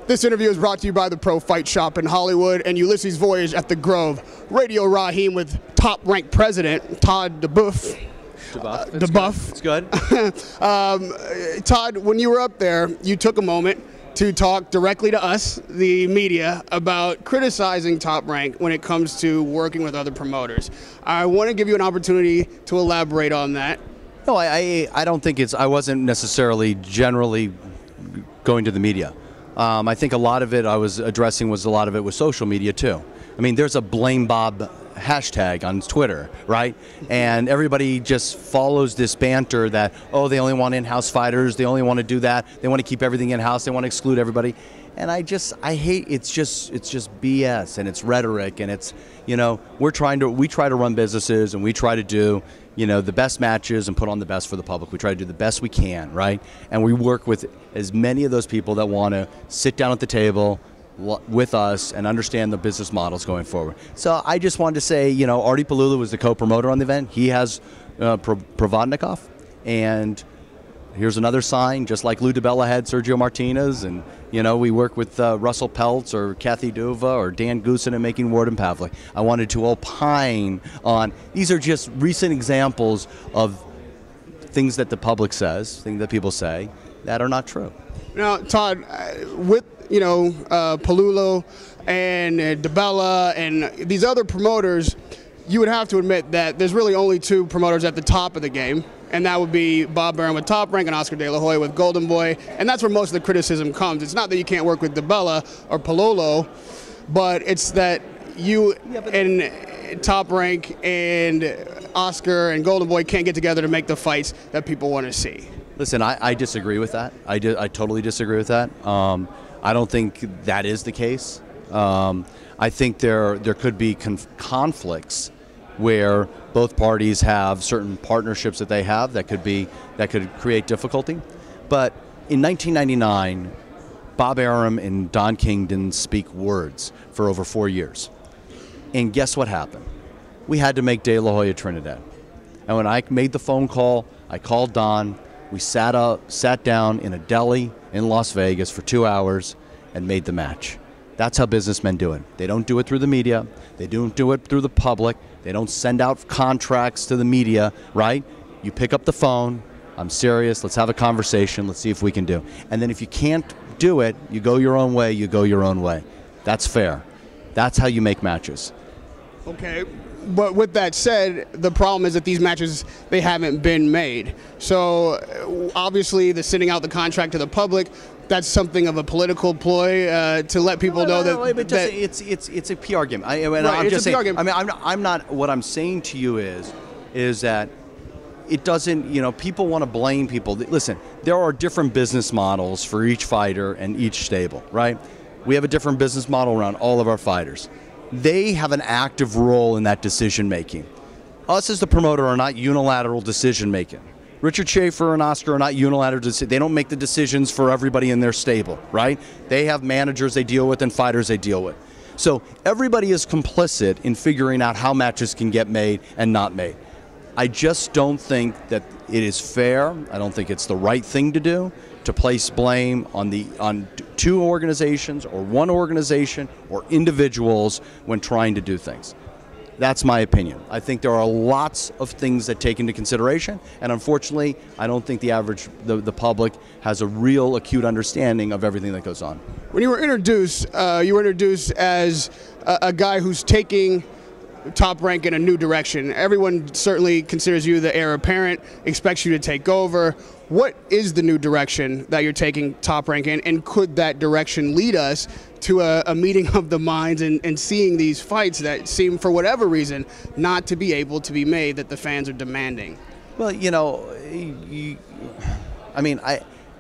This interview is brought to you by the Pro Fight Shop in Hollywood and Ulysses Voyage at the Grove. Radio Rahim with top-ranked president Todd DuBoef. DuBoef. It's good. Todd, when you were up there, you took a moment to talk directly to us, the media, about criticizing Top Rank when it comes to working with other promoters. I want to give you an opportunity to elaborate on that. No, I don't think I wasn't necessarily generally going to the media. I think a lot of it I was addressing was a lot of it was social media too. I mean, there's a Blame Bob hashtag on Twitter, right? And everybody just follows this banter that, oh, they only want in-house fighters, they only want to do that, they want to keep everything in-house, they want to exclude everybody. And I hate, it's just BS, and it's rhetoric, and it's, you know, we try to run businesses, and we try to do, you know, the best matches and put on the best for the public. We try to do the best we can, right? And we work with as many of those people that want to sit down at the table with us and understand the business models going forward. So I just wanted to say, you know, Artie Palula was the co-promoter on the event. He has Provodnikov, and here's another sign, just like Lou DiBella had Sergio Martinez, and you know, we work with Russell Peltz or Kathy Duva or Dan Goosen in making Warden Pavlik. I wanted to opine on, these are just recent examples of things that the public says, things that people say that are not true. Now, Todd, with, you know, Palula and DiBella and these other promoters, you would have to admit that there's really only two promoters at the top of the game, and that would be Bob Arum with Top Rank and Oscar De La Hoya with Golden Boy, and that's where most of the criticism comes. It's not that you can't work with DiBella or Palolo, but it's that you and Top Rank and Oscar and Golden Boy can't get together to make the fights that people want to see. Listen, I disagree with that. I totally disagree with that. I don't think that is the case. I think there could be conflicts where both parties have certain partnerships that they have that could create difficulty. But in 1999, Bob Arum and Don King didn't speak words for over 4 years. And guess what happened? We had to make De La Hoya Trinidad. And when I made the phone call, I called Don. We sat down in a deli in Las Vegas for 2 hours and made the match. That's how businessmen do it. They don't do it through the media. They don't do it through the public. They don't send out contracts to the media, right? You pick up the phone. I'm serious. Let's have a conversation. Let's see if we can do. And then if you can't do it, you go your own way. You go your own way. That's fair. That's how you make matches. Okay. But with that said, the problem is that these matches, they haven't been made. So obviously the sending out the contract to the public, that's something of a political ploy to let people know that it's a PR game. I'm just saying. I mean, I'm not. What I'm saying to you is that it doesn't. You know, people want to blame people. Listen, there are different business models for each fighter and each stable, right? We have a different business model around all of our fighters. They have an active role in that decision making. Us as the promoter are not unilateral decision making. Richard Schaefer and Oscar are not unilateral. They don't make the decisions for everybody in their stable, right? They have managers they deal with and fighters they deal with. So everybody is complicit in figuring out how matches can get made and not made. I just don't think that it is fair. I don't think it's the right thing to do to place blame on two organizations or one organization or individuals when trying to do things. That's my opinion. I think there are lots of things that take into consideration, and unfortunately, I don't think the public has a real acute understanding of everything that goes on. When you were introduced as a guy who's taking Top Rank in a new direction. Everyone certainly considers you the heir apparent, expects you to take over. What is the new direction that you're taking Top Rank in, and could that direction lead us to a meeting of the minds and seeing these fights that seem, for whatever reason, not to be able to be made that the fans are demanding? Well, you know,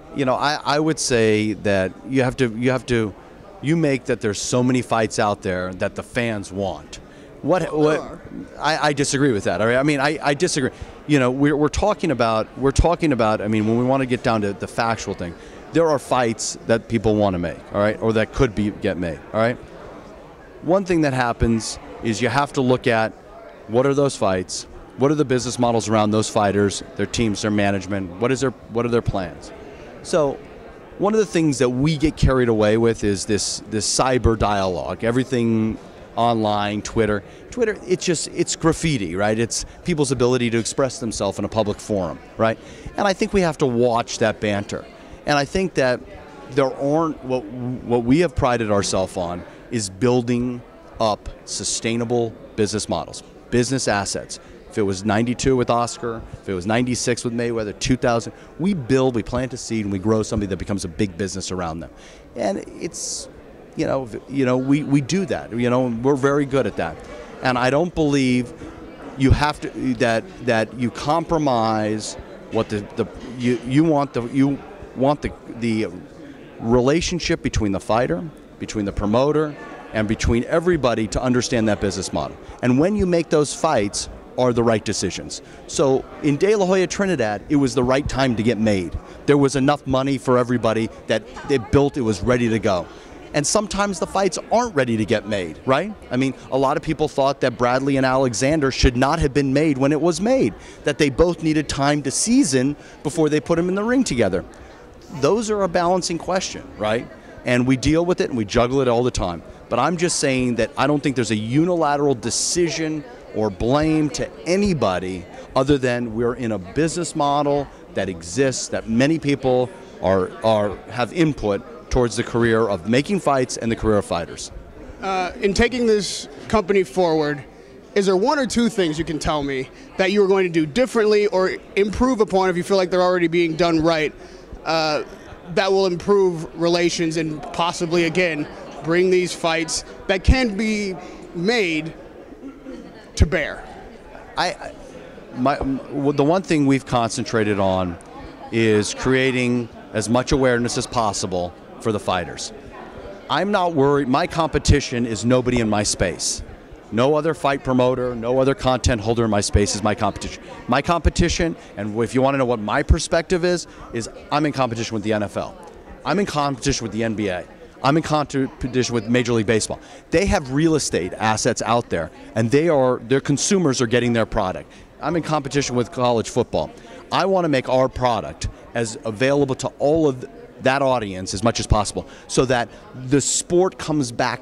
I would say that you make that there's so many fights out there that the fans want. I disagree with that. All right? I mean, I disagree. You know, we're talking about. I mean, when we want to get down to the factual thing, there are fights that people want to make. All right, or that could get made. All right. One thing that happens is you have to look at what are those fights, what are the business models around those fighters, their teams, their management. What are their plans? So one of the things that we get carried away with is this cyber dialogue. Everything online, Twitter, it's graffiti, right? It's people's ability to express themselves in a public forum, right? And I think we have to watch that banter. And I think that there aren't, what we have prided ourselves on is building up sustainable business models, business assets. If it was 92 with Oscar, if it was 96 with Mayweather, 2000, we plant a seed and we grow something that becomes a big business around them. And it's, we do that. We're very good at that. And I don't believe you have to that you compromise what you want the relationship between the fighter, between the promoter, and between everybody to understand that business model. And when you make those fights are the right decisions. So in De La Hoya Trinidad, it was the right time to get made. There was enough money for everybody that it built, it was ready to go. And sometimes the fights aren't ready to get made, right? I mean, a lot of people thought that Bradley and Alexander should not have been made when it was made, that they both needed time to season before they put them in the ring together. Those are a balancing question, right? And we deal with it and we juggle it all the time. But I'm just saying that I don't think there's a unilateral decision or blame to anybody other than we're in a business model that exists, that many people have input towards the career of making fights and the career of fighters. In taking this company forward, is there one or two things you can tell me that you are going to do differently or improve upon if you feel like they're already being done right, that will improve relations and possibly, again, bring these fights that can be made to bear? The one thing we've concentrated on is creating as much awareness as possible for the fighters. I'm not worried. My competition is nobody in my space. No other fight promoter, no other content holder in my space is my competition. My competition, and if you want to know what my perspective is I'm in competition with the NFL. I'm in competition with the NBA. I'm in competition with Major League Baseball. They have real estate assets out there, and their consumers are getting their product. I'm in competition with college football. I want to make our product as available to all of that audience as much as possible so that the sport comes back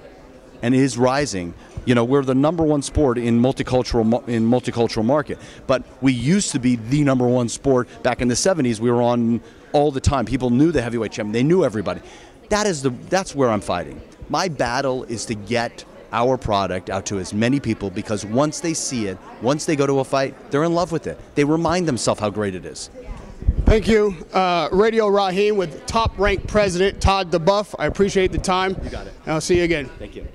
and is rising. We're the #1 sport in multicultural market, but we used to be the #1 sport back in the 70s. We were on all the time. People knew the heavyweight champion. They knew everybody. That's where I'm fighting. My battle is to get our product out to as many people, because once they see it, once they go to a fight, they're in love with it. They remind themselves how great it is. Thank you. Radio Rahim with Top Rank President Todd DuBoef. I appreciate the time. You got it. I'll see you again. Thank you.